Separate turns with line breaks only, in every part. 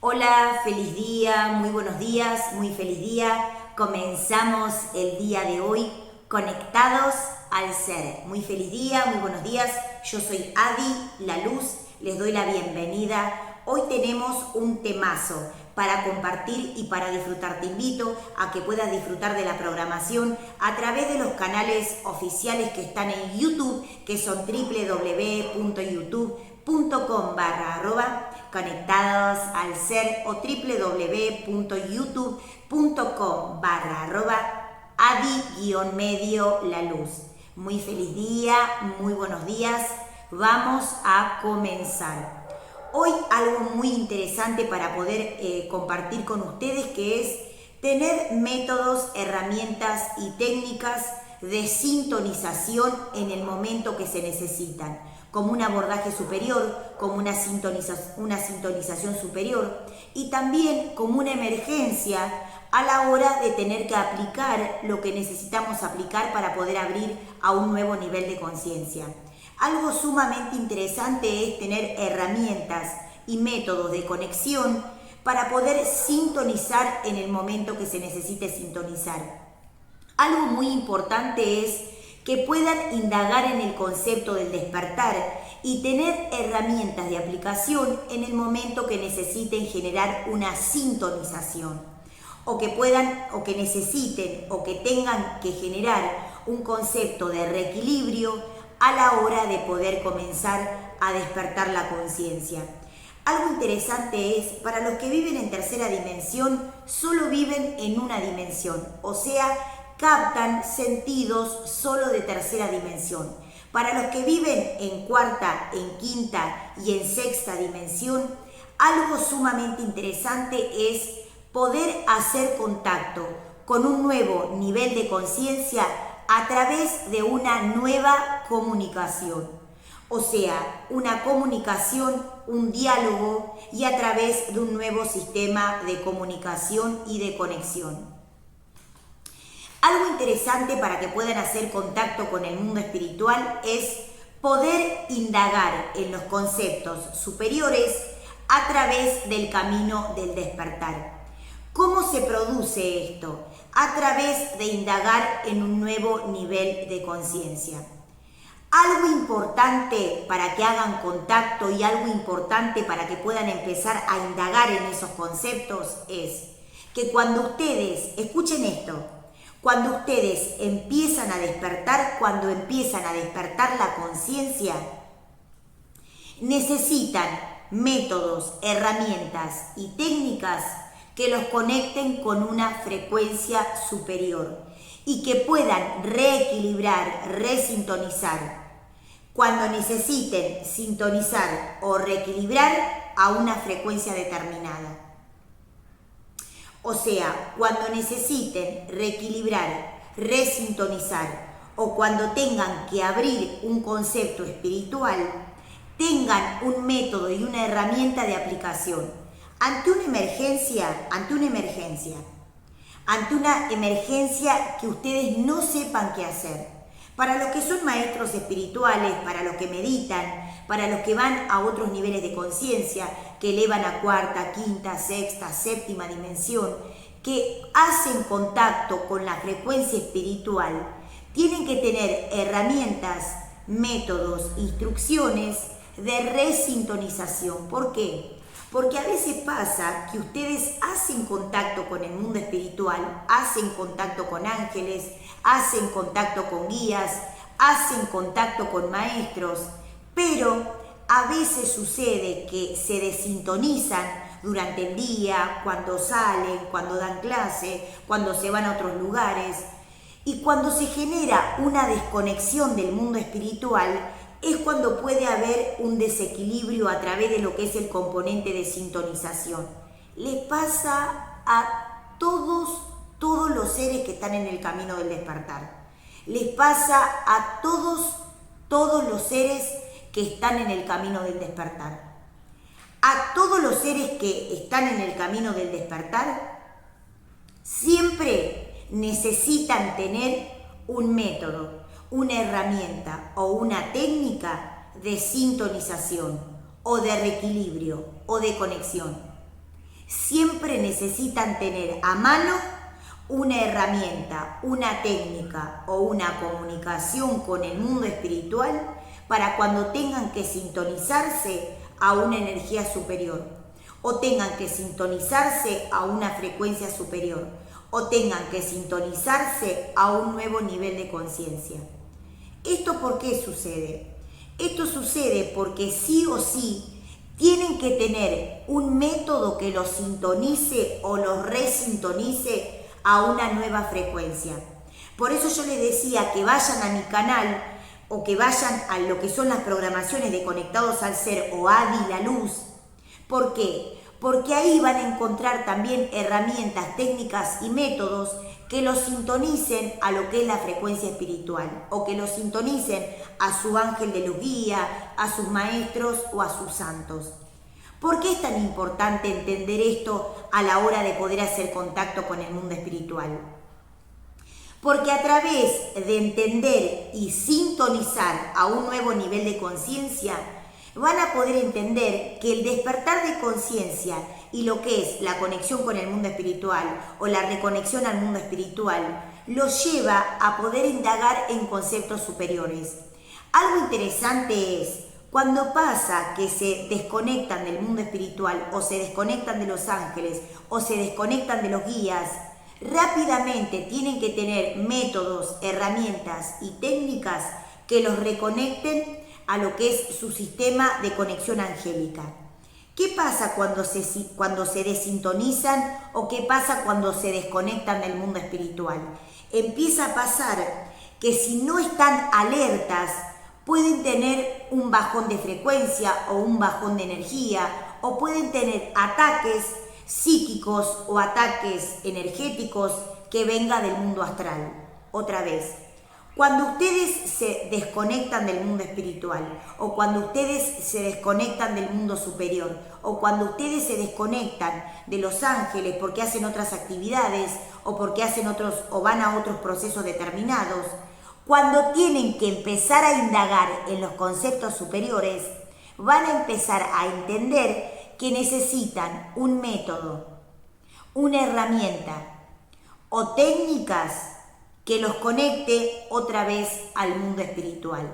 Hola, feliz día, muy buenos días, muy feliz día. Comenzamos el día de hoy conectados al ser. Muy feliz día, muy buenos días. Yo soy Adi, la luz, les doy la bienvenida. Hoy tenemos un temazo para compartir y para disfrutar. Te invito a que puedas disfrutar de la programación a través de los canales oficiales que están en YouTube, que son www.youtube.com/conectados al ser o www.youtube.com/adi-medio la luz. Muy feliz día, muy buenos días. Vamos a comenzar. Hoy algo muy interesante para poder compartir con ustedes, que es tener métodos, herramientas y técnicas de sintonización en el momento que se necesitan, como un abordaje superior, como una sintonización superior y también como una emergencia a la hora de tener que aplicar lo que necesitamos aplicar para poder abrir a un nuevo nivel de conciencia. Algo sumamente interesante es tener herramientas y métodos de conexión para poder sintonizar en el momento que se necesite sintonizar. Algo muy importante es que puedan indagar en el concepto del despertar y tener herramientas de aplicación en el momento que necesiten generar una sintonización, o que puedan, o que necesiten, o que tengan que generar un concepto de reequilibrio a la hora de poder comenzar a despertar la conciencia. Algo interesante es, para los que viven en tercera dimensión, solo viven en una dimensión, o sea, captan sentidos solo de tercera dimensión. Para los que viven en cuarta, en quinta y en sexta dimensión, algo sumamente interesante es poder hacer contacto con un nuevo nivel de conciencia a través de una nueva comunicación. O sea, una comunicación, un diálogo y a través de un nuevo sistema de comunicación y de conexión. Algo interesante para que puedan hacer contacto con el mundo espiritual es poder indagar en los conceptos superiores a través del camino del despertar. ¿Cómo se produce esto? A través de indagar en un nuevo nivel de conciencia. Algo importante para que hagan contacto y algo importante para que puedan empezar a indagar en esos conceptos es que cuando ustedes, escuchen esto, cuando ustedes empiezan a despertar, cuando empiezan a despertar la conciencia, necesitan métodos, herramientas y técnicas que los conecten con una frecuencia superior y que puedan reequilibrar, resintonizar cuando necesiten sintonizar o reequilibrar a una frecuencia determinada. O sea, cuando necesiten reequilibrar, resintonizar o cuando tengan que abrir un concepto espiritual, tengan un método y una herramienta de aplicación. Ante una emergencia que ustedes no sepan qué hacer. Para los que son maestros espirituales, para los que meditan, para los que van a otros niveles de conciencia, que elevan a cuarta, quinta, sexta, séptima dimensión, que hacen contacto con la frecuencia espiritual, tienen que tener herramientas, métodos, instrucciones de resintonización. ¿Por qué? Porque a veces pasa que ustedes hacen contacto con el mundo espiritual, hacen contacto con ángeles, hacen contacto con guías, hacen contacto con maestros, pero a veces sucede que se desintonizan durante el día, cuando salen, cuando dan clase, cuando se van a otros lugares, y cuando se genera una desconexión del mundo espiritual, es cuando puede haber un desequilibrio a través de lo que es el componente de sintonización. Les pasa a todos los seres que están en el camino del despertar. Les pasa a todos los seres que están en el camino del despertar. A todos los seres que están en el camino del despertar, siempre necesitan tener un método, una herramienta o una técnica de sintonización o de reequilibrio o de conexión. siempre necesitan tener a mano una herramienta, una técnica o una comunicación con el mundo espiritual para cuando tengan que sintonizarse a una energía superior, o tengan que sintonizarse a una frecuencia superior, o tengan que sintonizarse a un nuevo nivel de conciencia. ¿Esto por qué sucede? Esto sucede porque sí o sí tienen que tener un método que los sintonice o los resintonice a una nueva frecuencia. Por eso yo les decía que vayan a mi canal o que vayan a lo que son las programaciones de Conectados al Ser o Adi la Luz. ¿Por qué? Porque ahí van a encontrar también herramientas, técnicas y métodos que los sintonicen a lo que es la frecuencia espiritual o que los sintonicen a su ángel de luz guía, a sus maestros o a sus santos. ¿Por qué es tan importante entender esto a la hora de poder hacer contacto con el mundo espiritual? Porque a través de entender y sintonizar a un nuevo nivel de conciencia, van a poder entender que el despertar de conciencia y lo que es la conexión con el mundo espiritual o la reconexión al mundo espiritual los lleva a poder indagar en conceptos superiores. Algo interesante es cuando pasa que se desconectan del mundo espiritual o se desconectan de los ángeles o se desconectan de los guías, rápidamente tienen que tener métodos, herramientas y técnicas que los reconecten a lo que es su sistema de conexión angélica. ¿Qué pasa cuando se desintonizan o qué pasa cuando se desconectan del mundo espiritual? Empieza a pasar que si no están alertas, pueden tener un bajón de frecuencia o un bajón de energía, o pueden tener ataques psíquicos o ataques energéticos que venga del mundo astral. Otra vez, cuando ustedes se desconectan del mundo espiritual, o cuando ustedes se desconectan del mundo superior, o cuando ustedes se desconectan de los ángeles porque hacen otras actividades, o porque hacen otros, o van a otros procesos determinados, cuando tienen que empezar a indagar en los conceptos superiores, van a empezar a entender que necesitan un método, una herramienta o técnicas que los conecte otra vez al mundo espiritual.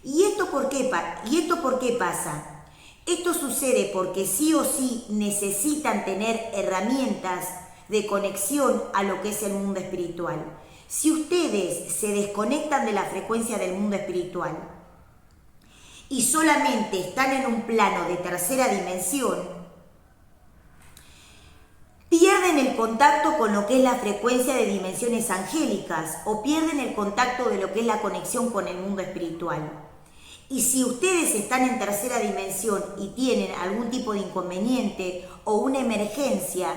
¿Y esto por qué pasa? Esto sucede porque sí o sí necesitan tener herramientas de conexión a lo que es el mundo espiritual. Si ustedes se desconectan de la frecuencia del mundo espiritual y solamente están en un plano de tercera dimensión, pierden el contacto con lo que es la frecuencia de dimensiones angélicas o pierden el contacto de lo que es la conexión con el mundo espiritual. Y si ustedes están en tercera dimensión y tienen algún tipo de inconveniente o una emergencia,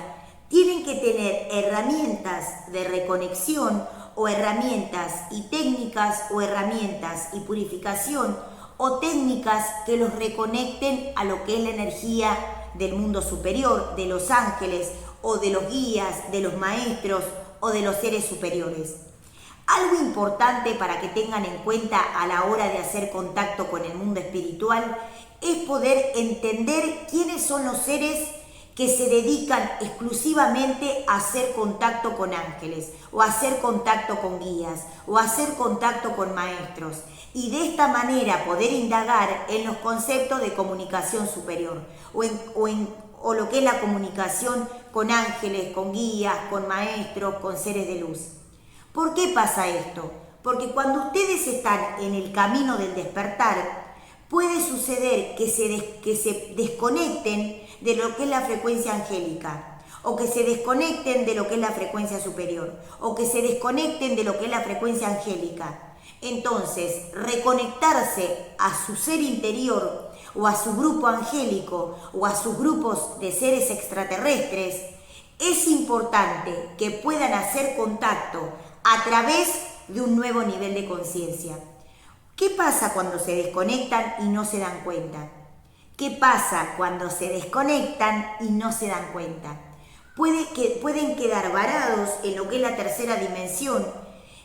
tienen que tener herramientas de reconexión o herramientas y técnicas o herramientas y purificación o técnicas que los reconecten a lo que es la energía del mundo superior, de los ángeles o de los guías, de los maestros o de los seres superiores. Algo importante para que tengan en cuenta a la hora de hacer contacto con el mundo espiritual es poder entender quiénes son los seres que se dedican exclusivamente a hacer contacto con ángeles, o a hacer contacto con guías, o a hacer contacto con maestros, y de esta manera poder indagar en los conceptos de comunicación superior, o lo que es la comunicación con ángeles, con guías, con maestros, con seres de luz. ¿Por qué pasa esto? Porque cuando ustedes están en el camino del despertar, puede suceder que se desconecten de lo que es la frecuencia angélica, o que se desconecten de lo que es la frecuencia superior, o que se desconecten de lo que es la frecuencia angélica. Entonces, reconectarse a su ser interior, o a su grupo angélico, o a sus grupos de seres extraterrestres, es importante que puedan hacer contacto a través de un nuevo nivel de conciencia. ¿Qué pasa cuando se desconectan y no se dan cuenta? ¿Qué pasa cuando se desconectan y no se dan cuenta? Pueden quedar varados en lo que es la tercera dimensión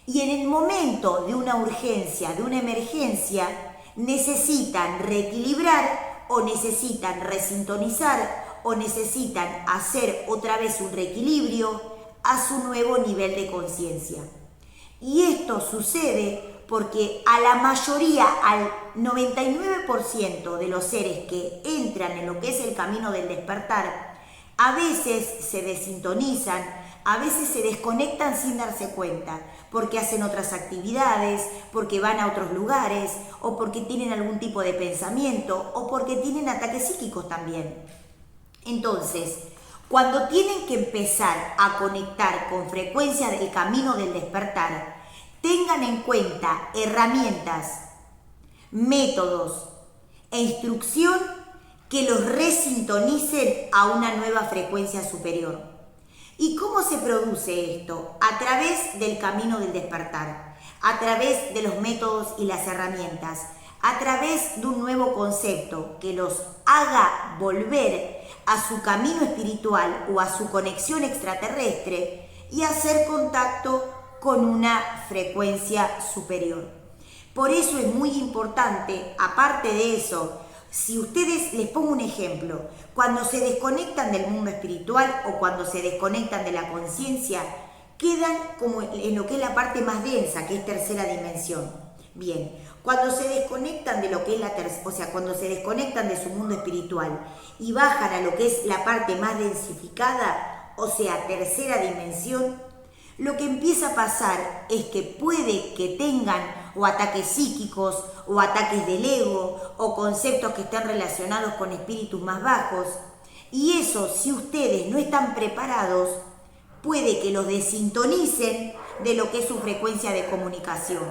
y en el momento de una urgencia, de una emergencia, necesitan reequilibrar o necesitan resintonizar o necesitan hacer otra vez un reequilibrio a su nuevo nivel de conciencia. Y esto sucede porque a la mayoría, al 99% de los seres que entran en lo que es el camino del despertar, a veces se desintonizan, a veces se desconectan sin darse cuenta, porque hacen otras actividades, porque van a otros lugares, o porque tienen algún tipo de pensamiento, o porque tienen ataques psíquicos también. Entonces, cuando tienen que empezar a conectar con frecuencia del camino del despertar, tengan en cuenta herramientas, métodos e instrucción que los resintonicen a una nueva frecuencia superior. ¿Y cómo se produce esto? A través del camino del despertar, a través de los métodos y las herramientas, a través de un nuevo concepto que los haga volver a su camino espiritual o a su conexión extraterrestre y hacer contacto con una frecuencia superior. Por eso es muy importante, aparte de eso, si ustedes, les pongo un ejemplo, cuando se desconectan del mundo espiritual o cuando se desconectan de la conciencia, quedan como en lo que es la parte más densa, que es tercera dimensión. Bien, cuando se desconectan de lo que es cuando se desconectan de su mundo espiritual y bajan a lo que es la parte más densificada, o sea, tercera dimensión, lo que empieza a pasar es que puede que tengan o ataques psíquicos o ataques del ego o conceptos que están relacionados con espíritus más bajos. Y eso, si ustedes no están preparados, puede que los desintonicen de lo que es su frecuencia de comunicación.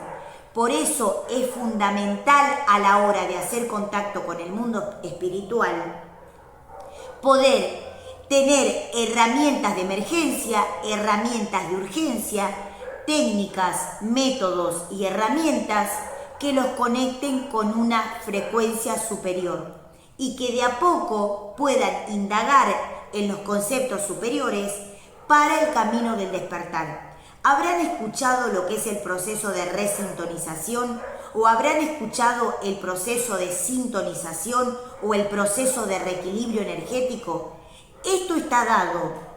Por eso es fundamental a la hora de hacer contacto con el mundo espiritual poder tener herramientas de emergencia, herramientas de urgencia, técnicas, métodos y herramientas que los conecten con una frecuencia superior y que de a poco puedan indagar en los conceptos superiores para el camino del despertar. ¿Habrán escuchado lo que es el proceso de resintonización o habrán escuchado el proceso de sintonización o el proceso de reequilibrio energético? Esto está dado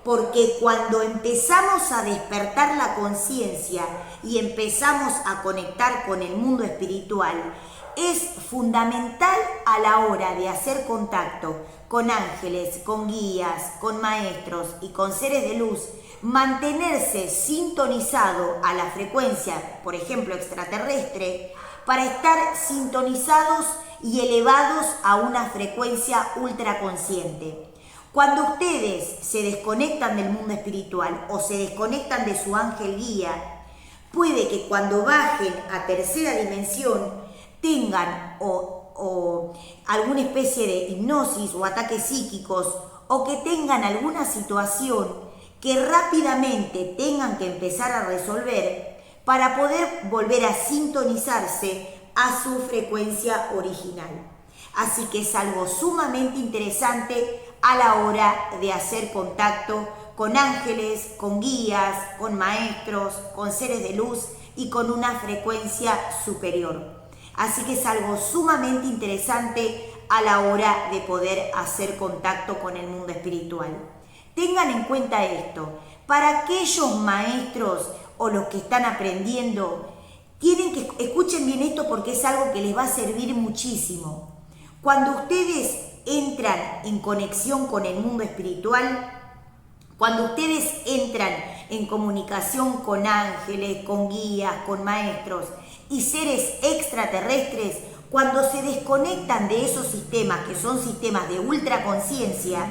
porque cuando empezamos a despertar la conciencia y empezamos a conectar con el mundo espiritual, es fundamental a la hora de hacer contacto con ángeles, con guías, con maestros y con seres de luz, mantenerse sintonizado a la frecuencia, por ejemplo, extraterrestre, para estar sintonizados y elevados a una frecuencia ultraconsciente. Cuando ustedes se desconectan del mundo espiritual o se desconectan de su ángel guía, puede que cuando bajen a tercera dimensión tengan o alguna especie de hipnosis o ataques psíquicos o que tengan alguna situación que rápidamente tengan que empezar a resolver para poder volver a sintonizarse a su frecuencia original. Así que es algo sumamente interesante a la hora de hacer contacto con ángeles, con guías, con maestros, con seres de luz y con una frecuencia superior. Así que es algo sumamente interesante a la hora de poder hacer contacto con el mundo espiritual. Tengan en cuenta esto, para aquellos maestros o los que están aprendiendo, tienen que escuchen bien esto porque es algo que les va a servir muchísimo. Cuando ustedes entran en conexión con el mundo espiritual, cuando ustedes entran en comunicación con ángeles, con guías, con maestros y seres extraterrestres, cuando se desconectan de esos sistemas que son sistemas de ultraconciencia,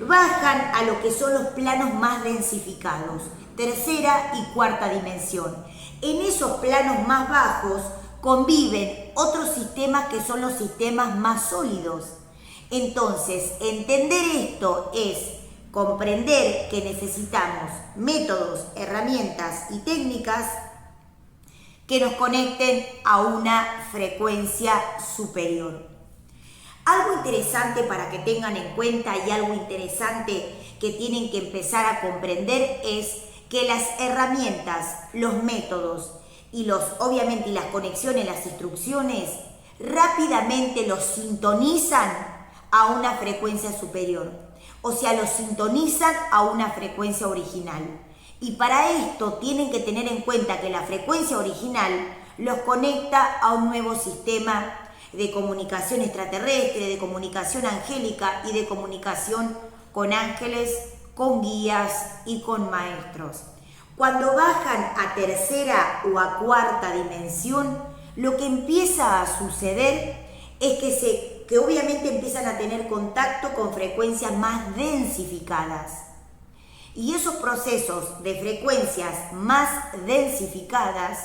bajan a lo que son los planos más densificados, tercera y cuarta dimensión. En esos planos más bajos conviven otros sistemas que son los sistemas más sólidos. Entonces, entender esto es comprender que necesitamos métodos, herramientas y técnicas que nos conecten a una frecuencia superior. Algo interesante para que tengan en cuenta y algo interesante que tienen que empezar a comprender es que las herramientas, los métodos y obviamente las conexiones, las instrucciones, rápidamente los sintonizan a una frecuencia superior. O sea, los sintonizan a una frecuencia original. Y para esto tienen que tener en cuenta que la frecuencia original los conecta a un nuevo sistema de comunicación extraterrestre, de comunicación angélica y de comunicación con ángeles, con guías y con maestros. Cuando bajan a tercera o a cuarta dimensión, lo que empieza a suceder es que obviamente empiezan a tener contacto con frecuencias más densificadas. Y esos procesos de frecuencias más densificadas,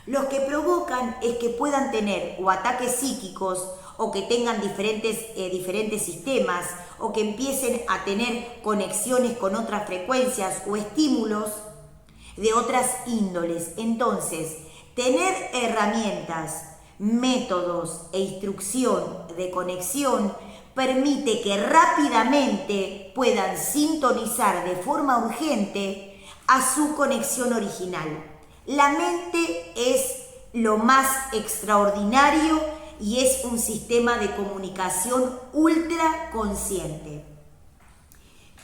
los que provocan es que puedan tener o ataques psíquicos, o que tengan diferentes sistemas, o que empiecen a tener conexiones con otras frecuencias o estímulos de otras índoles. Entonces, tener herramientas, métodos e instrucción de conexión permite que rápidamente puedan sintonizar de forma urgente a su conexión original. La mente es lo más extraordinario y es un sistema de comunicación ultra consciente.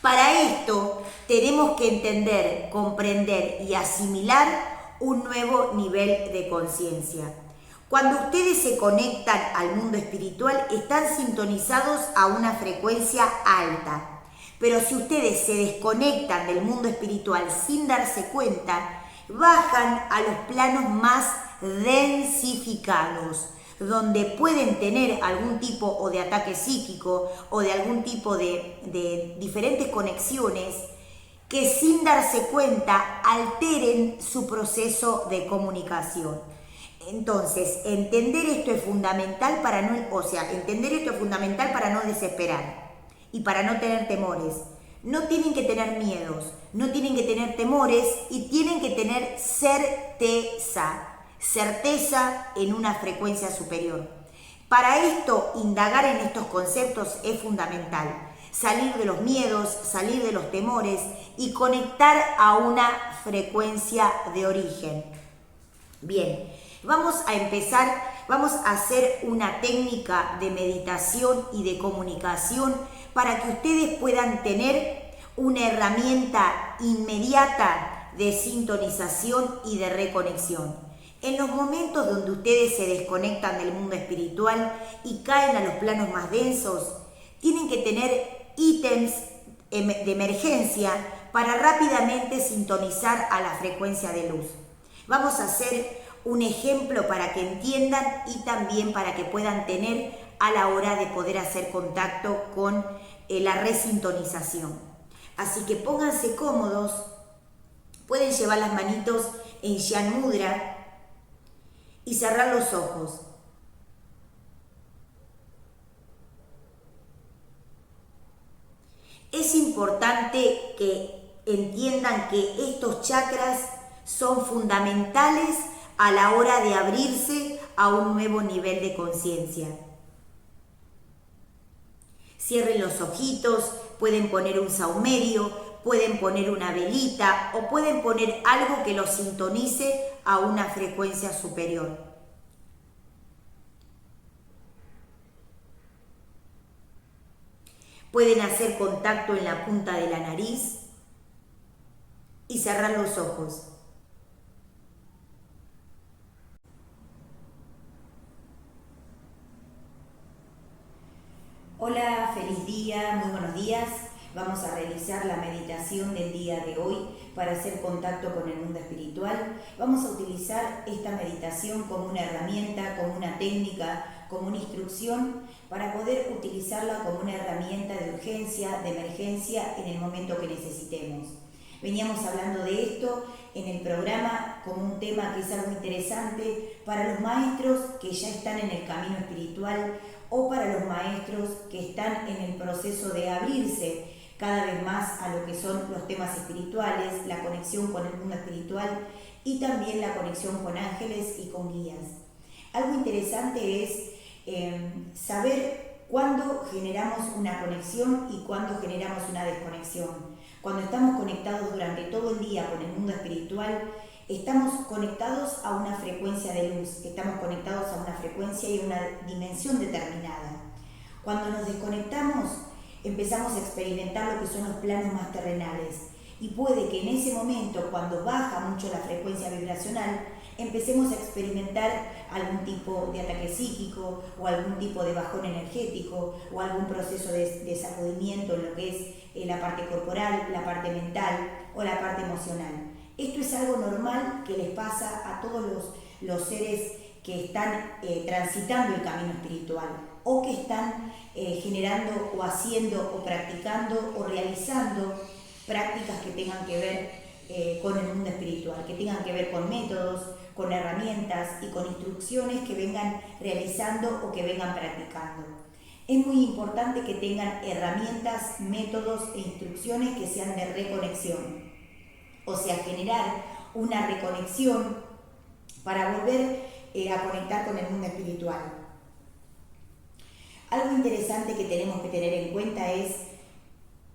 Para esto tenemos que entender, comprender y asimilar un nuevo nivel de conciencia. Cuando ustedes se conectan al mundo espiritual, están sintonizados a una frecuencia alta. Pero si ustedes se desconectan del mundo espiritual sin darse cuenta, bajan a los planos más densificados, donde pueden tener algún tipo o de ataque psíquico o de algún tipo de diferentes conexiones que sin darse cuenta alteren su proceso de comunicación. Entonces, entender esto es fundamental para no desesperar y para no tener temores. No tienen que tener miedos, no tienen que tener temores y tienen que tener certeza en una frecuencia superior. Para esto, indagar en estos conceptos es fundamental. Salir de los miedos, salir de los temores y conectar a una frecuencia de origen. Bien, vamos a hacer una técnica de meditación y de comunicación para que ustedes puedan tener una herramienta inmediata de sintonización y de reconexión. En los momentos donde ustedes se desconectan del mundo espiritual y caen a los planos más densos, tienen que tener ítems de emergencia para rápidamente sintonizar a la frecuencia de luz. Vamos a hacer un ejemplo para que entiendan y también para que puedan tener a la hora de poder hacer contacto con la resintonización. Así que pónganse cómodos, pueden llevar las manitos en Jnana Mudra y cerrar los ojos. Es importante que entiendan que estos chakras son fundamentales a la hora de abrirse a un nuevo nivel de conciencia. Cierren los ojitos, pueden poner un saumerio, pueden poner una velita o pueden poner algo que los sintonice a una frecuencia superior. Pueden hacer contacto en la punta de la nariz y cerrar los ojos. Hola, feliz día, muy buenos días. Vamos a realizar la meditación del día de hoy para hacer contacto con el mundo espiritual. Vamos a utilizar esta meditación como una herramienta, como una técnica, como una instrucción para poder utilizarla como una herramienta de urgencia, de emergencia en el momento que necesitemos. Veníamos hablando de esto en el programa como un tema que es algo interesante para los maestros que ya están en el camino espiritual o para los maestros que están en el proceso de abrirse cada vez más a lo que son los temas espirituales, la conexión con el mundo espiritual y también la conexión con ángeles y con guías. Algo interesante es saber cuándo generamos una conexión y cuándo generamos una desconexión. Cuando estamos conectados durante todo el día con el mundo espiritual, estamos conectados a una frecuencia de luz, estamos conectados a una frecuencia y una dimensión determinada. Cuando nos desconectamos, empezamos a experimentar lo que son los planos más terrenales. Y puede que en ese momento, cuando baja mucho la frecuencia vibracional, empecemos a experimentar algún tipo de ataque psíquico o algún tipo de bajón energético o algún proceso de sacudimiento en lo que es la parte corporal, la parte mental o la parte emocional. Esto es algo normal que les pasa a todos los seres que están transitando el camino espiritual o que están generando o haciendo o practicando o realizando prácticas que tengan que ver con el mundo espiritual, que tengan que ver con métodos, con herramientas y con instrucciones que vengan realizando o que vengan practicando. Es muy importante que tengan herramientas, métodos e instrucciones que sean de reconexión, o sea, generar una reconexión para volver a conectar con el mundo espiritual. Algo interesante que tenemos que tener en cuenta es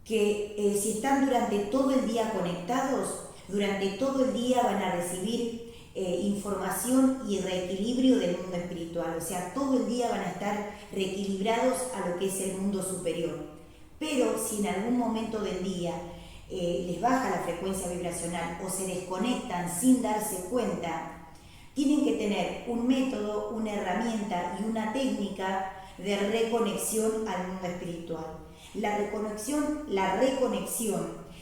que si están durante todo el día conectados, durante todo el día van a recibir información y reequilibrio del mundo espiritual, o sea, todo el día van a estar reequilibrados a lo que es el mundo superior. Pero si en algún momento del día les baja la frecuencia vibracional o se desconectan sin darse cuenta, tienen que tener un método, una herramienta y una técnica de reconexión al mundo espiritual. La reconexión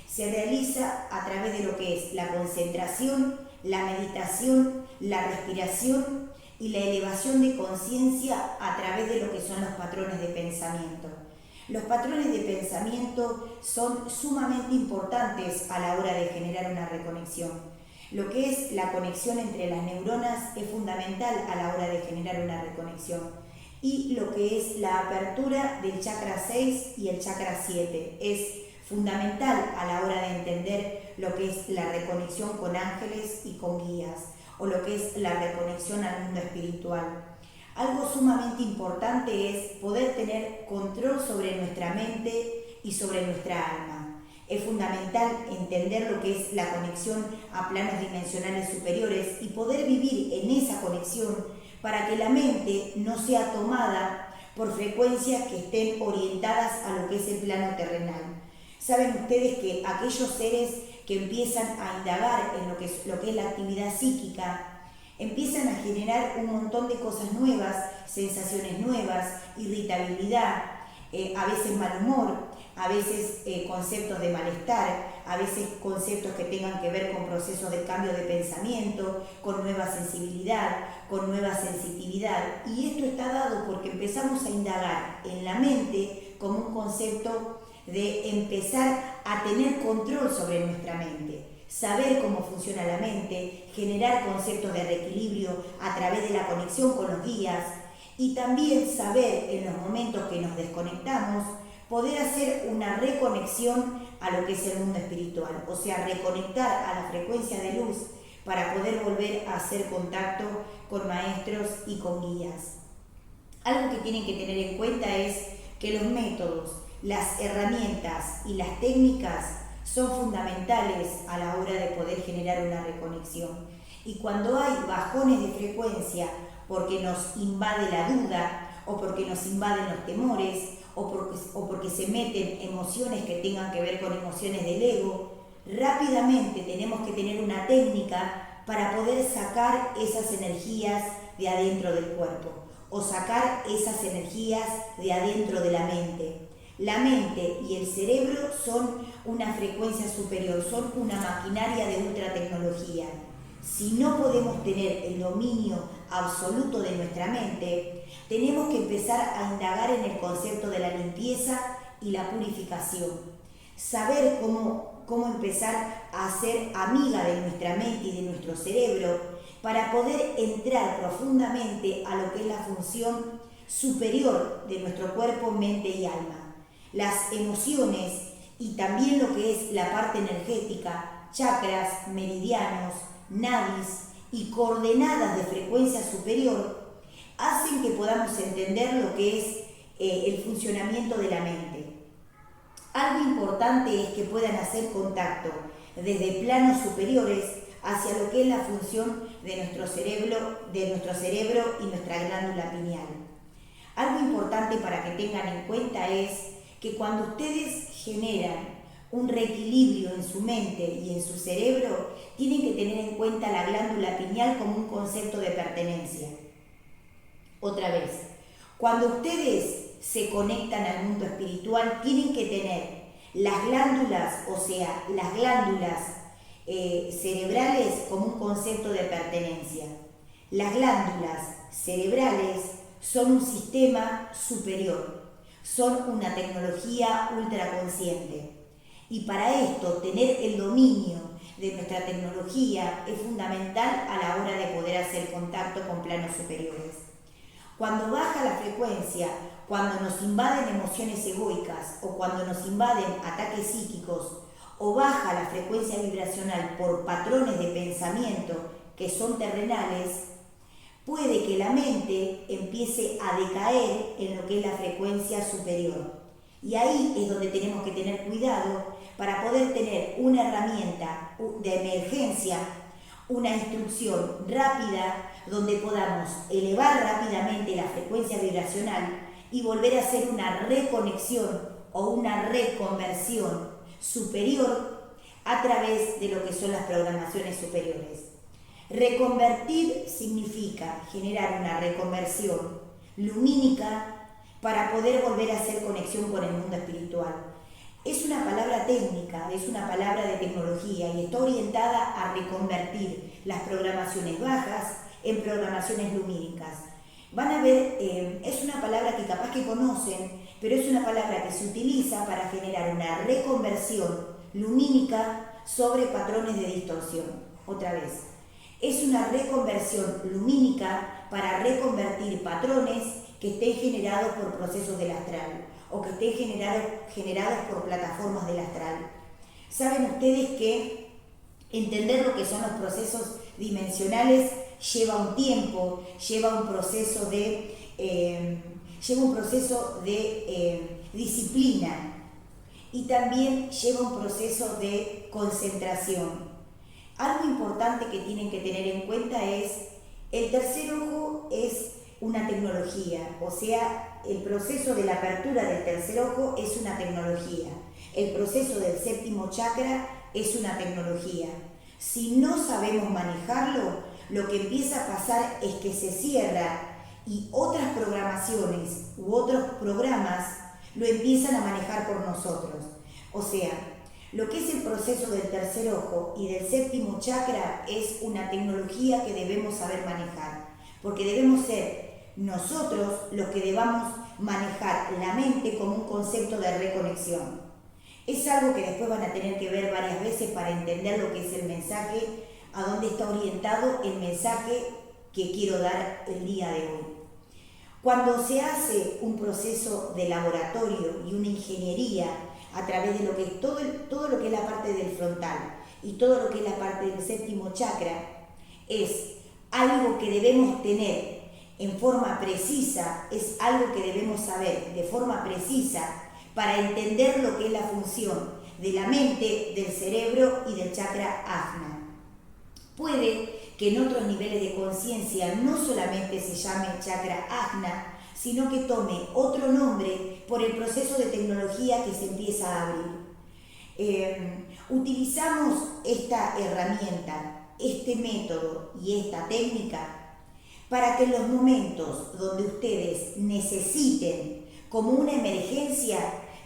se realiza a través de lo que es la concentración, la meditación, la respiración y la elevación de conciencia a través de lo que son los patrones de pensamiento. Los patrones de pensamiento son sumamente importantes a la hora de generar una reconexión. Lo que es la conexión entre las neuronas es fundamental a la hora de generar una reconexión. Y lo que es la apertura del chakra 6 y el chakra 7 es fundamental a la hora de entender lo que es la reconexión con ángeles y con guías, o lo que es la reconexión al mundo espiritual. Algo sumamente importante es poder tener control sobre nuestra mente y sobre nuestra alma. Es fundamental entender lo que es la conexión a planos dimensionales superiores y poder vivir en esa conexión para que la mente no sea tomada por frecuencias que estén orientadas a lo que es el plano terrenal. Saben ustedes que aquellos seres que empiezan a indagar en lo que es la actividad psíquica, empiezan a generar un montón de cosas nuevas, sensaciones nuevas, irritabilidad, a veces mal humor, a veces conceptos de malestar, a veces conceptos que tengan que ver con procesos de cambio de pensamiento, con nueva sensibilidad, con nueva sensitividad. Y esto está dado porque empezamos a indagar en la mente como un concepto de empezar a tener control sobre nuestra mente, saber cómo funciona la mente, generar conceptos de reequilibrio a través de la conexión con los guías y también saber en los momentos que nos desconectamos poder hacer una reconexión a lo que es el mundo espiritual, o sea, reconectar a la frecuencia de luz para poder volver a hacer contacto con maestros y con guías. Algo que tienen que tener en cuenta es que los métodos, las herramientas y las técnicas son fundamentales a la hora de poder generar una reconexión. Y cuando hay bajones de frecuencia porque nos invade la duda o porque nos invaden los temores o porque se meten emociones que tengan que ver con emociones del ego, rápidamente tenemos que tener una técnica para poder sacar esas energías de adentro del cuerpo o sacar esas energías de adentro de la mente. La mente y el cerebro son una frecuencia superior, son una maquinaria de ultra tecnología. Si no podemos tener el dominio absoluto de nuestra mente, tenemos que empezar a indagar en el concepto de la limpieza y la purificación. Saber cómo empezar a ser amiga de nuestra mente y de nuestro cerebro para poder entrar profundamente a lo que es la función superior de nuestro cuerpo, mente y alma. Las emociones y también lo que es la parte energética, chakras, meridianos, nadis y coordenadas de frecuencia superior hacen que podamos entender lo que es el funcionamiento de la mente. Algo importante es que puedan hacer contacto desde planos superiores hacia lo que es la función de nuestro cerebro y nuestra glándula pineal. Algo importante para que tengan en cuenta es que cuando ustedes generan un reequilibrio en su mente y en su cerebro, tienen que tener en cuenta la glándula pineal como un concepto de pertenencia. Otra vez, cuando ustedes se conectan al mundo espiritual, tienen que tener las glándulas, o sea, las glándulas cerebrales como un concepto de pertenencia. Las glándulas cerebrales son un sistema superior, son una tecnología ultraconsciente. Y para esto, tener el dominio de nuestra tecnología es fundamental a la hora de poder hacer contacto con planos superiores. Cuando baja la frecuencia, cuando nos invaden emociones egoicas o cuando nos invaden ataques psíquicos o baja la frecuencia vibracional por patrones de pensamiento que son terrenales, puede que la mente empiece a decaer en lo que es la frecuencia superior. Y ahí es donde tenemos que tener cuidado para poder tener una herramienta de emergencia, una instrucción rápida donde podamos elevar rápidamente la frecuencia vibracional y volver a hacer una reconexión o una reconversión superior a través de lo que son las programaciones superiores. Reconvertir significa generar una reconversión lumínica para poder volver a hacer conexión con el mundo espiritual. Es una palabra técnica, es una palabra de tecnología y está orientada a reconvertir las programaciones bajas en programaciones lumínicas. Van a ver, es una palabra que capaz que conocen, pero es una palabra que se utiliza para generar una reconversión lumínica sobre patrones de distorsión. Otra vez, es una reconversión lumínica para reconvertir patrones que estén generados por procesos del astral o que estén generados por plataformas del astral. Saben ustedes que entender lo que son los procesos dimensionales lleva un tiempo, lleva un proceso de disciplina y también lleva un proceso de concentración. Algo importante que tienen que tener en cuenta es el tercer ojo es una tecnología, o sea, el proceso de la apertura del tercer ojo es una tecnología. El proceso del séptimo chakra es una tecnología. Si no sabemos manejarlo, lo que empieza a pasar es que se cierra y otras programaciones u otros programas lo empiezan a manejar por nosotros. O sea, lo que es el proceso del tercer ojo y del séptimo chakra es una tecnología que debemos saber manejar, porque debemos ser nosotros los que debamos manejar la mente como un concepto de reconexión. Es algo que después van a tener que ver varias veces para entender lo que es el mensaje, a dónde está orientado el mensaje que quiero dar el día de hoy. Cuando se hace un proceso de laboratorio y una ingeniería a través de lo que es todo lo que es la parte del frontal y todo lo que es la parte del séptimo chakra, es algo que debemos tener en forma precisa, es algo que debemos saber de forma precisa para entender lo que es la función de la mente, del cerebro y del chakra ajna. Puede que en otros niveles de conciencia no solamente se llame chakra ajna, sino que tome otro nombre por el proceso de tecnología que se empieza a abrir. Utilizamos esta herramienta, este método y esta técnica para que en los momentos donde ustedes necesiten, como una emergencia,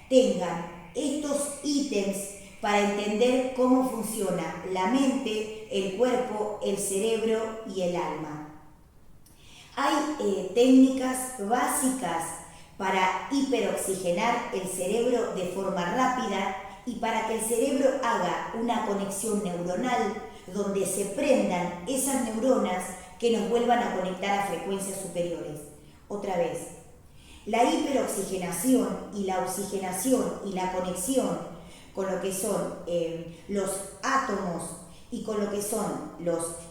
tengan estos ítems para entender cómo funciona la mente, el cuerpo, el cerebro y el alma. Hay técnicas básicas para hiperoxigenar el cerebro de forma rápida y para que el cerebro haga una conexión neuronal donde se prendan esas neuronas que nos vuelvan a conectar a frecuencias superiores. Otra vez, la hiperoxigenación y la oxigenación y la conexión con lo que son los átomos y con lo que son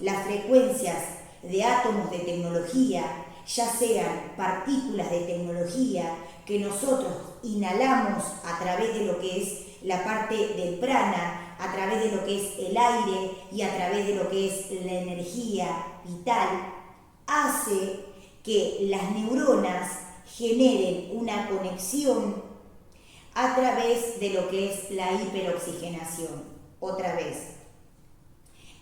las frecuencias de átomos de tecnología, ya sean partículas de tecnología que nosotros inhalamos a través de lo que es la parte del prana, a través de lo que es el aire y a través de lo que es la energía vital, hace que las neuronas generen una conexión a través de lo que es la hiperoxigenación. Otra vez,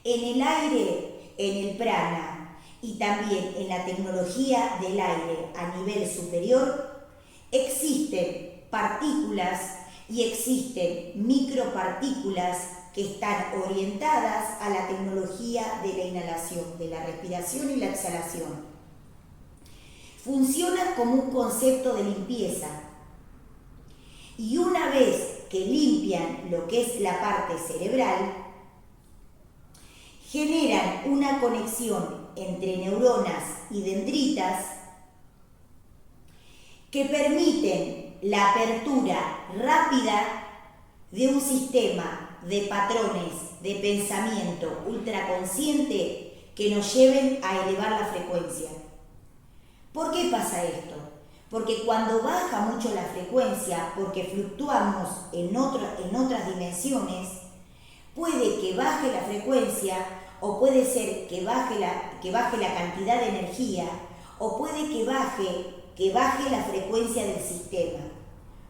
en el aire, en el prana y también en la tecnología del aire a nivel superior, existen partículas y existen micropartículas que están orientadas a la tecnología de la inhalación, de la respiración y la exhalación. Funcionan como un concepto de limpieza. Y una vez que limpian lo que es la parte cerebral, generan una conexión entre neuronas y dendritas que permiten la apertura rápida de un sistema de patrones de pensamiento ultraconsciente que nos lleven a elevar la frecuencia. ¿Por qué pasa esto? Porque cuando baja mucho la frecuencia, porque fluctuamos en otras dimensiones, puede que baje la frecuencia o puede ser que baje la cantidad de energía o puede que baje la frecuencia del sistema.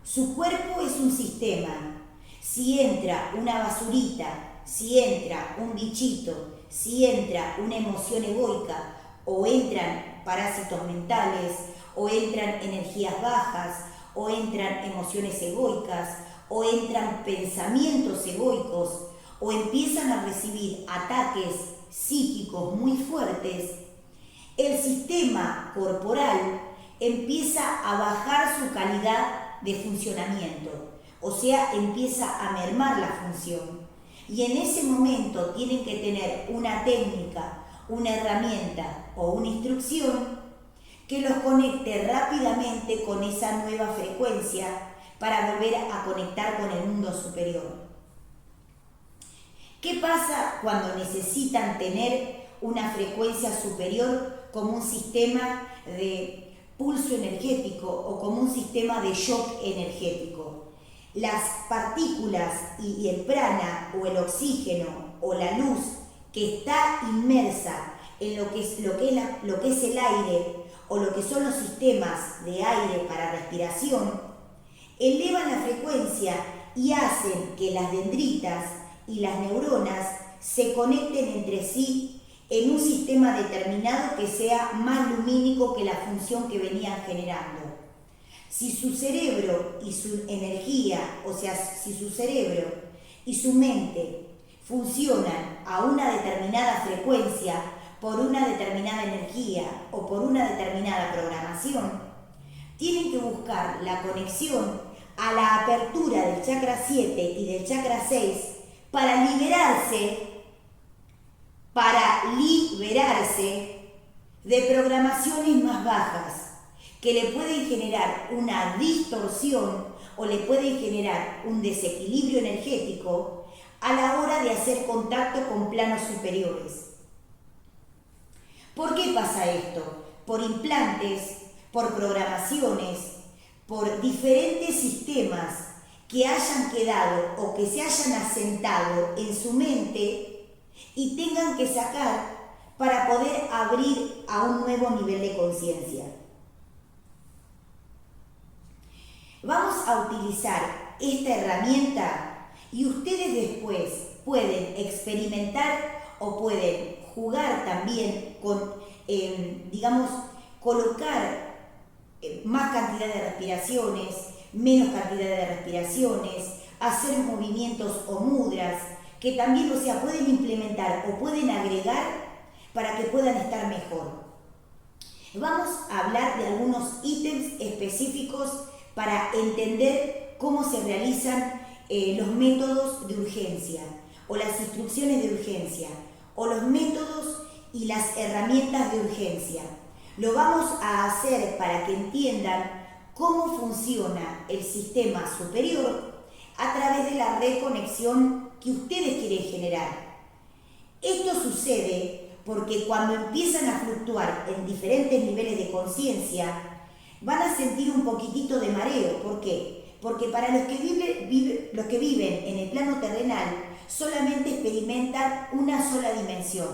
Su cuerpo es un sistema. Si entra una basurita, si entra un bichito, si entra una emoción egoica o entran parásitos mentales, o entran energías bajas, o entran emociones egoicas, o entran pensamientos egoicos, o empiezan a recibir ataques psíquicos muy fuertes, el sistema corporal empieza a bajar su calidad de funcionamiento, o sea, empieza a mermar la función. Y en ese momento tienen que tener una técnica, una herramienta o una instrucción que los conecte rápidamente con esa nueva frecuencia para volver a conectar con el mundo superior. ¿Qué pasa cuando necesitan tener una frecuencia superior como un sistema de pulso energético o como un sistema de shock energético? Las partículas y el prana o el oxígeno o la luz que está inmersa en lo que es el aire o lo que son los sistemas de aire para respiración, elevan la frecuencia y hacen que las dendritas y las neuronas se conecten entre sí en un sistema determinado que sea más lumínico que la función que venían generando. Si su cerebro y su energía, o sea, si su cerebro y su mente funcionan a una determinada frecuencia, por una determinada energía o por una determinada programación, tienen que buscar la conexión a la apertura del chakra 7 y del chakra 6 para liberarse de programaciones más bajas que le pueden generar una distorsión o le pueden generar un desequilibrio energético a la hora de hacer contacto con planos superiores. ¿Por qué pasa esto? Por implantes, por programaciones, por diferentes sistemas que hayan quedado o que se hayan asentado en su mente y tengan que sacar para poder abrir a un nuevo nivel de conciencia. Vamos a utilizar esta herramienta y ustedes después pueden experimentar o pueden jugar también con, colocar más cantidad de respiraciones, menos cantidad de respiraciones, hacer movimientos o mudras que también, o sea, pueden implementar o pueden agregar para que puedan estar mejor. Vamos a hablar de algunos ítems específicos para entender cómo se realizan los métodos de urgencia o las instrucciones de urgencia o los métodos y las herramientas de urgencia. Lo vamos a hacer para que entiendan cómo funciona el sistema superior a través de la reconexión que ustedes quieren generar. Esto sucede porque cuando empiezan a fluctuar en diferentes niveles de conciencia, van a sentir un poquitito de mareo. ¿Por qué? Porque para los que viven en el plano terrenal, solamente experimentan una sola dimensión,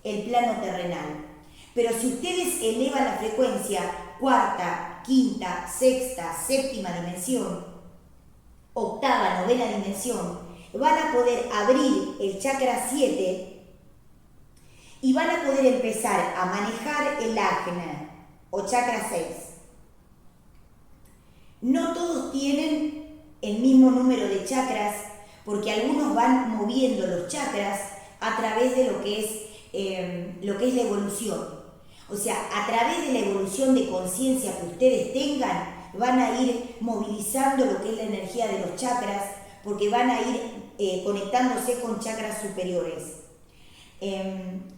el plano terrenal. Pero si ustedes elevan la frecuencia cuarta, cuarta, quinta, sexta, séptima dimensión, octava, novena dimensión, van a poder abrir el chakra 7 y van a poder empezar a manejar el ajna o chakra 6. No todos tienen el mismo número de chakras porque algunos van moviendo los chakras a través de lo que es la evolución. O sea, a través de la evolución de conciencia que ustedes tengan, van a ir movilizando lo que es la energía de los chakras, porque van a ir conectándose con chakras superiores.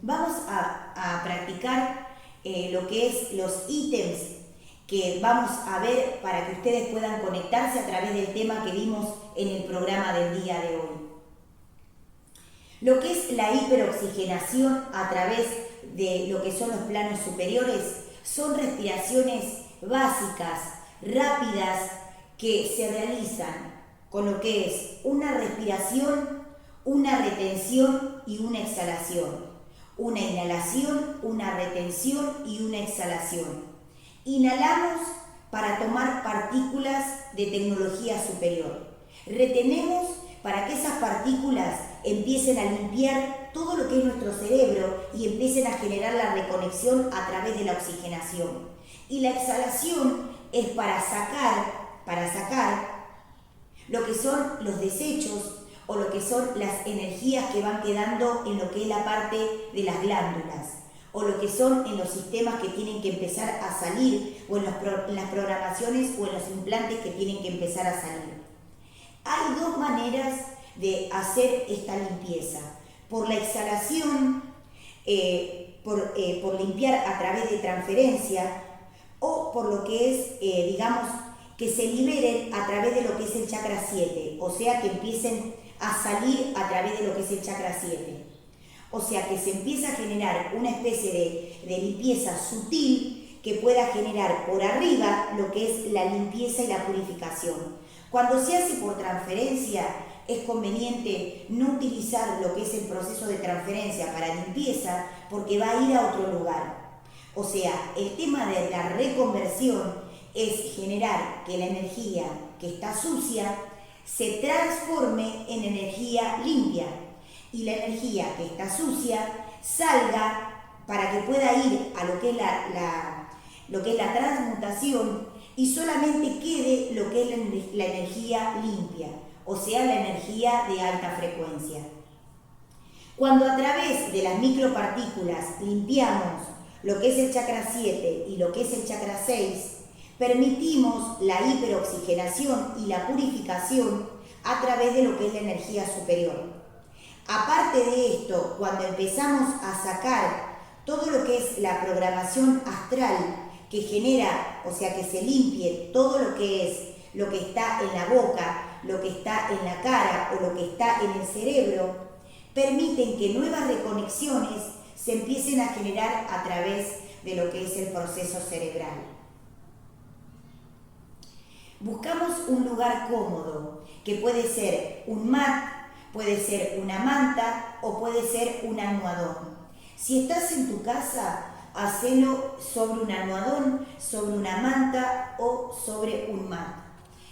Vamos a practicar lo que es los ítems que vamos a ver para que ustedes puedan conectarse a través del tema que vimos en el programa del día de hoy. Lo que es la hiperoxigenación a través de lo que son los planos superiores son respiraciones básicas, rápidas, que se realizan con lo que es una respiración, una retención y una exhalación. Una inhalación, una retención y una exhalación. Inhalamos para tomar partículas de tecnología superior. Retenemos para que esas partículas empiecen a limpiar todo lo que es nuestro cerebro y empiecen a generar la reconexión a través de la oxigenación. Y la exhalación es para sacar lo que son los desechos o lo que son las energías que van quedando en lo que es la parte de las glándulas, o lo que son en los sistemas que tienen que empezar a salir, o en las programaciones o en los implantes que tienen que empezar a salir. Hay dos maneras de hacer esta limpieza: por la exhalación, por limpiar a través de transferencia, o por lo que es, que se liberen a través de lo que es el chakra 7, o sea, que empiecen a salir a través de lo que es el chakra 7. O sea, que se empieza a generar una especie de limpieza sutil que pueda generar por arriba lo que es la limpieza y la purificación. Cuando se hace por transferencia, es conveniente no utilizar lo que es el proceso de transferencia para limpieza porque va a ir a otro lugar. O sea, el tema de la reconversión es generar que la energía que está sucia se transforme en energía limpia y la energía que está sucia salga para que pueda ir a lo que es la transmutación y solamente quede lo que es la energía limpia, o sea, la energía de alta frecuencia. Cuando a través de las micropartículas limpiamos lo que es el chakra 7 y lo que es el chakra 6, permitimos la hiperoxigenación y la purificación a través de lo que es la energía superior. Aparte de esto, cuando empezamos a sacar todo lo que es la programación astral que genera, o sea, que se limpie todo lo que está en la boca, lo que está en la cara o lo que está en el cerebro, permiten que nuevas reconexiones se empiecen a generar a través de lo que es el proceso cerebral. Buscamos un lugar cómodo, que puede ser un mat, puede ser una manta o puede ser un almohadón. Si estás en tu casa, hacelo sobre un almohadón, sobre una manta o sobre un mat.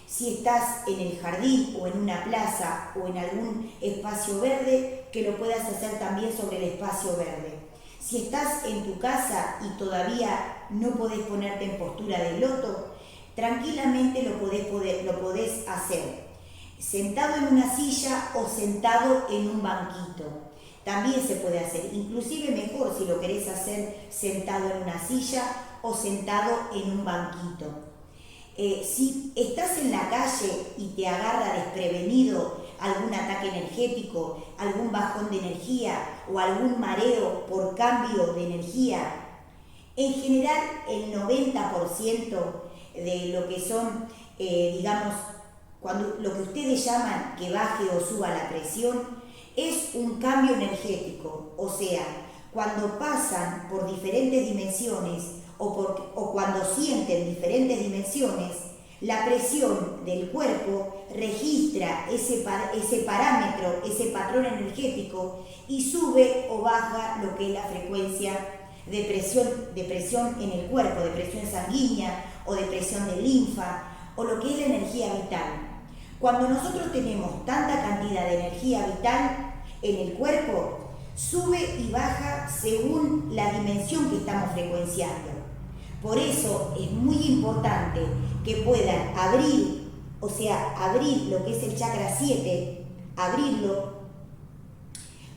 Si estás en el jardín o en una plaza o en algún espacio verde, que lo puedas hacer también sobre el espacio verde. Si estás en tu casa y todavía no podés ponerte en postura de loto, tranquilamente lo podés hacer sentado en una silla o sentado en un banquito. También se puede hacer, inclusive mejor si lo querés hacer sentado en una silla o sentado en un banquito. Si estás en la calle y te agarra desprevenido algún ataque energético, algún bajón de energía o algún mareo por cambio de energía, en general el 90% de lo que son, cuando lo que ustedes llaman que baje o suba la presión, es un cambio energético. O sea, cuando pasan por diferentes dimensiones o cuando sienten diferentes dimensiones, la presión del cuerpo registra ese parámetro, ese patrón energético y sube o baja lo que es la frecuencia de presión en el cuerpo, de presión sanguínea o de presión de linfa o lo que es la energía vital. Cuando nosotros tenemos tanta cantidad de energía vital en el cuerpo, sube y baja según la dimensión que estamos frecuenciando. Por eso es muy importante que puedan abrir, o sea, abrir lo que es el chakra 7, abrirlo,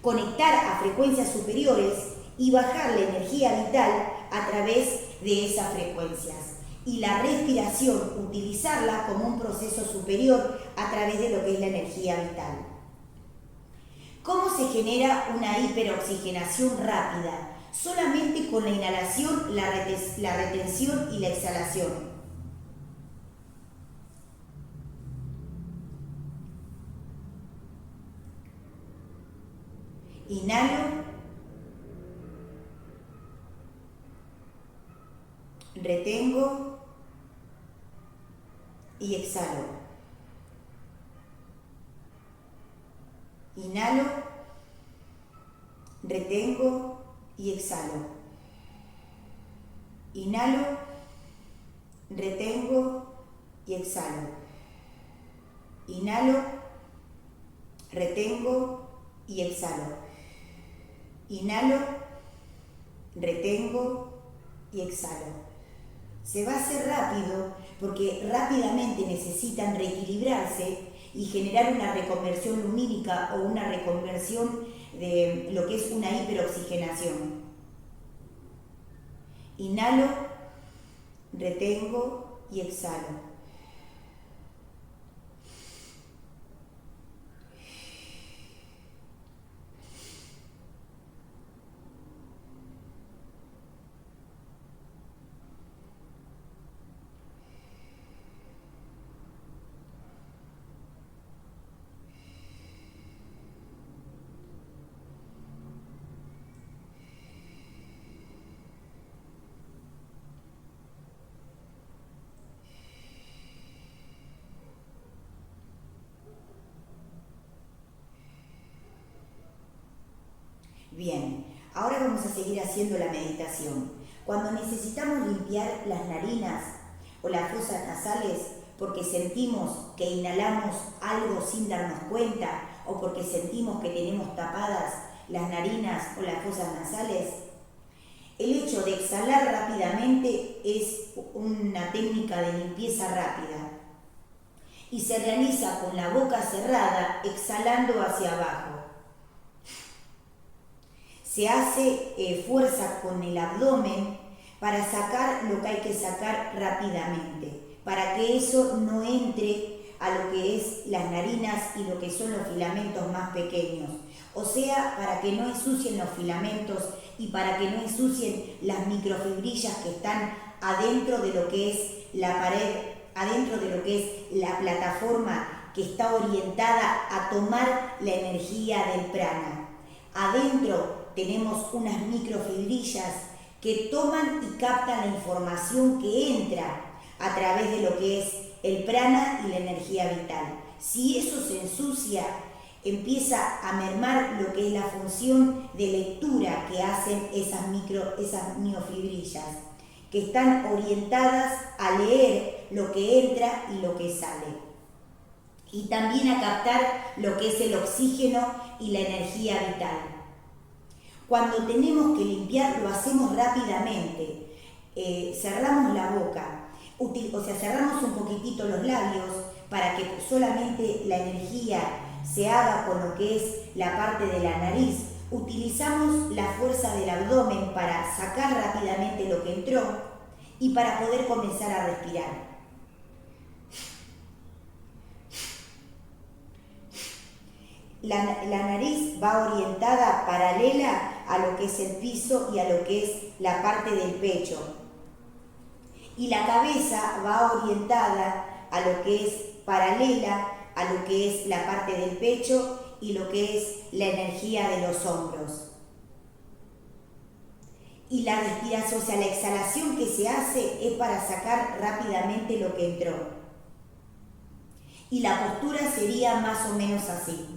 conectar a frecuencias superiores y bajar la energía vital a través de esas frecuencias. Y la respiración, utilizarla como un proceso superior a través de lo que es la energía vital. ¿Cómo se genera una hiperoxigenación rápida? Solamente con la inhalación, la retención y la exhalación. Inhalo, retengo y exhalo. Inhalo, retengo y exhalo. Inhalo, retengo y exhalo. Inhalo, retengo y exhalo. Inhalo, retengo y exhalo. Se va a hacer rápido porque rápidamente necesitan reequilibrarse y generar una reconversión lumínica o una reconversión de lo que es una hiperoxigenación. Inhalo, retengo y exhalo. Bien, ahora vamos a seguir haciendo la meditación. Cuando necesitamos limpiar las narinas o las fosas nasales porque sentimos que inhalamos algo sin darnos cuenta o porque sentimos que tenemos tapadas las narinas o las fosas nasales, el hecho de exhalar rápidamente es una técnica de limpieza rápida y se realiza con la boca cerrada, exhalando hacia abajo. Se hace fuerza con el abdomen para sacar lo que hay que sacar rápidamente, para que eso no entre a lo que es las narinas y lo que son los filamentos más pequeños. O sea, para que no ensucien los filamentos y para que no ensucien las microfibrillas que están adentro de lo que es la pared, adentro de lo que es la plataforma que está orientada a tomar la energía del prana. Adentro tenemos unas microfibrillas que toman y captan la información que entra a través de lo que es el prana y la energía vital. Si eso se ensucia, empieza a mermar lo que es la función de lectura que hacen esas miofibrillas, que están orientadas a leer lo que entra y lo que sale. Y también a captar lo que es el oxígeno y la energía vital. Cuando tenemos que limpiar, lo hacemos rápidamente. Cerramos la boca, cerramos un poquitito los labios para que solamente la energía se haga con lo que es la parte de la nariz. Utilizamos la fuerza del abdomen para sacar rápidamente lo que entró y para poder comenzar a respirar. La nariz va orientada paralela a lo que es el piso y a lo que es la parte del pecho. Y la cabeza va orientada a lo que es paralela a lo que es la parte del pecho y lo que es la energía de los hombros. Y la respiración, o sea, la exhalación que se hace es para sacar rápidamente lo que entró. Y la postura sería más o menos así.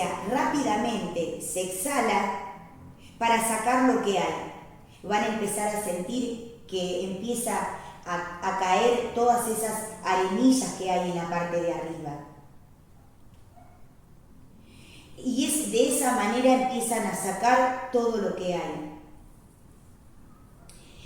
sea, rápidamente se exhala para sacar lo que hay. Van a empezar a sentir que empieza a caer todas esas arenillas que hay en la parte de arriba. Y de esa manera empiezan a sacar todo lo que hay.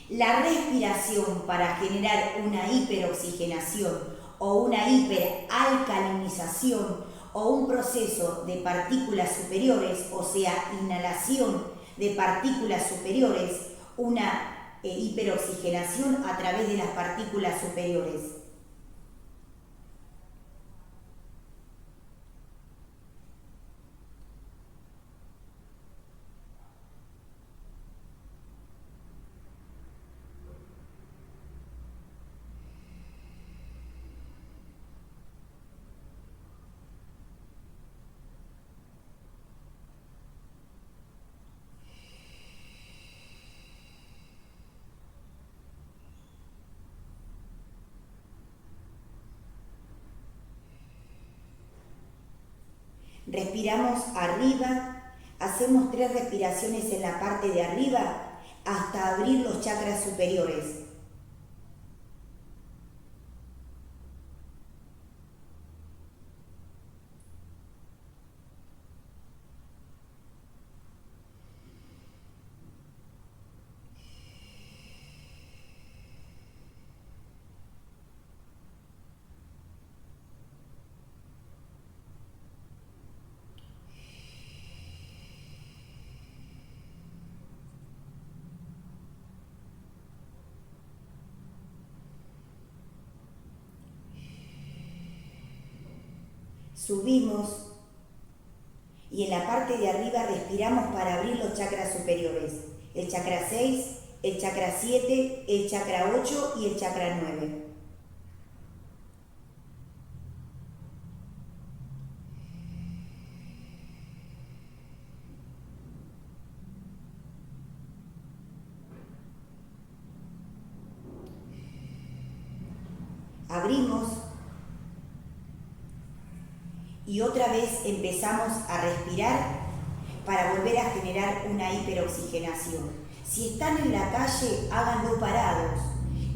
La respiración para generar una hiperoxigenación o una hiperalcalinización o un proceso de partículas superiores, o sea, inhalación de partículas superiores, una hiperoxigenación a través de las partículas superiores. Respiramos arriba, hacemos 3 respiraciones en la parte de arriba hasta abrir los chakras superiores. Subimos y en la parte de arriba respiramos para abrir los chakras superiores. El chakra 6, el chakra 7, el chakra 8 y el chakra 9. Abrimos y otra vez empezamos a respirar para volver a generar una hiperoxigenación. Si están en la calle, háganlo parados.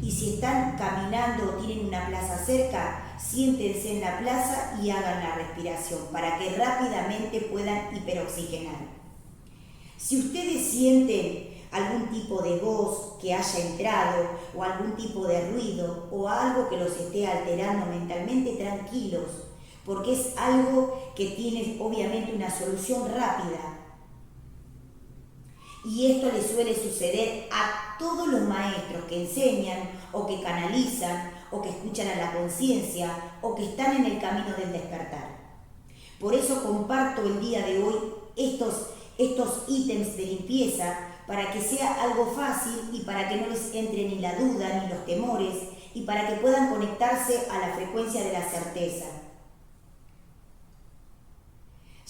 Y si están caminando o tienen una plaza cerca, siéntense en la plaza y hagan la respiración para que rápidamente puedan hiperoxigenar. Si ustedes sienten algún tipo de voz que haya entrado o algún tipo de ruido o algo que los esté alterando mentalmente, tranquilos, porque es algo que tiene obviamente una solución rápida. Y esto le suele suceder a todos los maestros que enseñan o que canalizan o que escuchan a la conciencia o que están en el camino del despertar. Por eso comparto el día de hoy estos ítems de limpieza para que sea algo fácil y para que no les entre ni la duda ni los temores y para que puedan conectarse a la frecuencia de la certeza.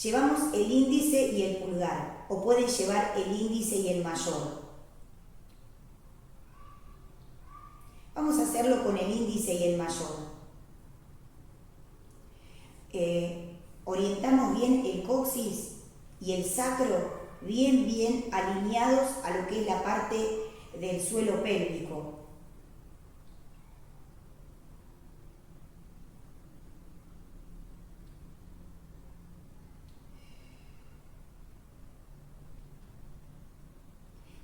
Llevamos el índice y el pulgar, o pueden llevar el índice y el mayor. Vamos a hacerlo con el índice y el mayor. Orientamos bien el coxis y el sacro bien alineados a lo que es la parte del suelo pélvico.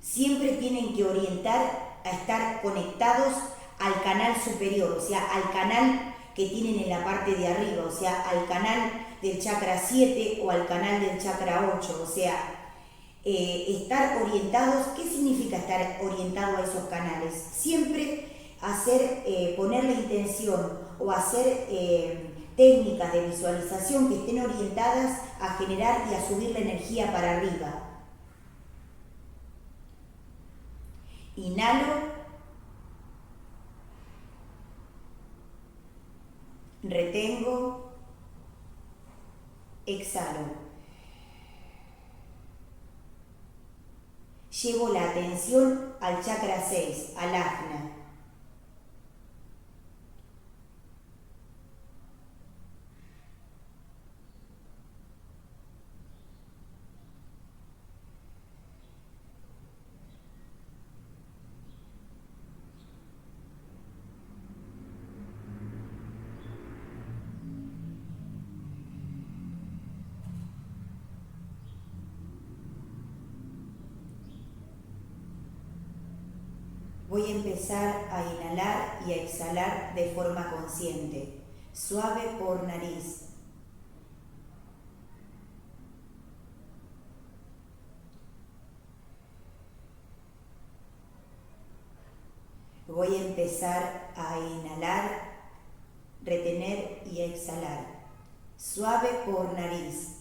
Siempre tienen que orientar a estar conectados al canal superior, o sea, al canal que tienen en la parte de arriba, o sea, al canal del chakra 7 o al canal del chakra 8, o sea, estar orientados. ¿Qué significa estar orientado a esos canales? Siempre poner la intención o hacer técnicas de visualización que estén orientadas a generar y a subir la energía para arriba. Inhalo, retengo, exhalo. Llevo la atención al chakra 6, al ajna. Voy a empezar a inhalar y a exhalar de forma consciente, suave por nariz. Voy a empezar a inhalar, retener y a exhalar, suave por nariz,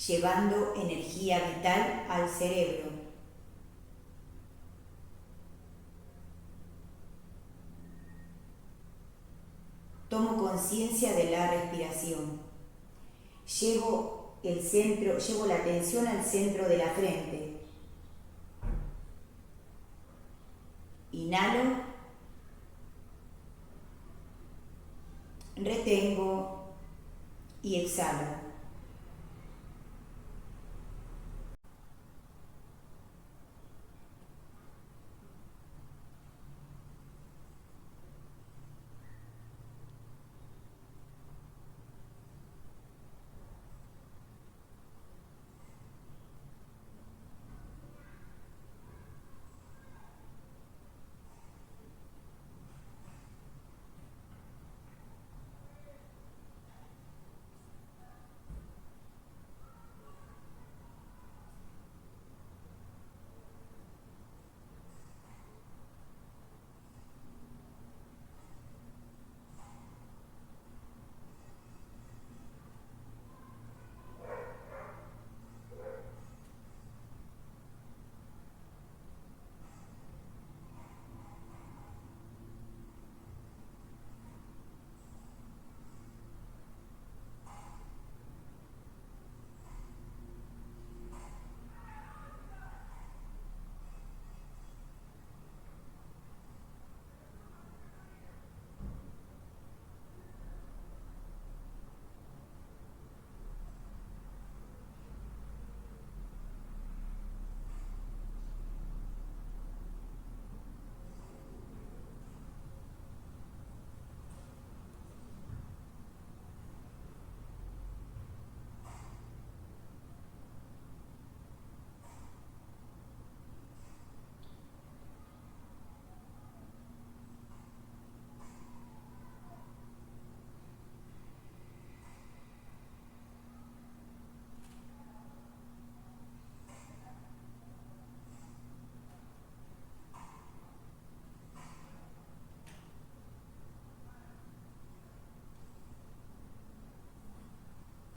llevando energía vital al cerebro. Tomo conciencia de la respiración. Llevo la atención al centro de la frente. Inhalo, retengo y exhalo.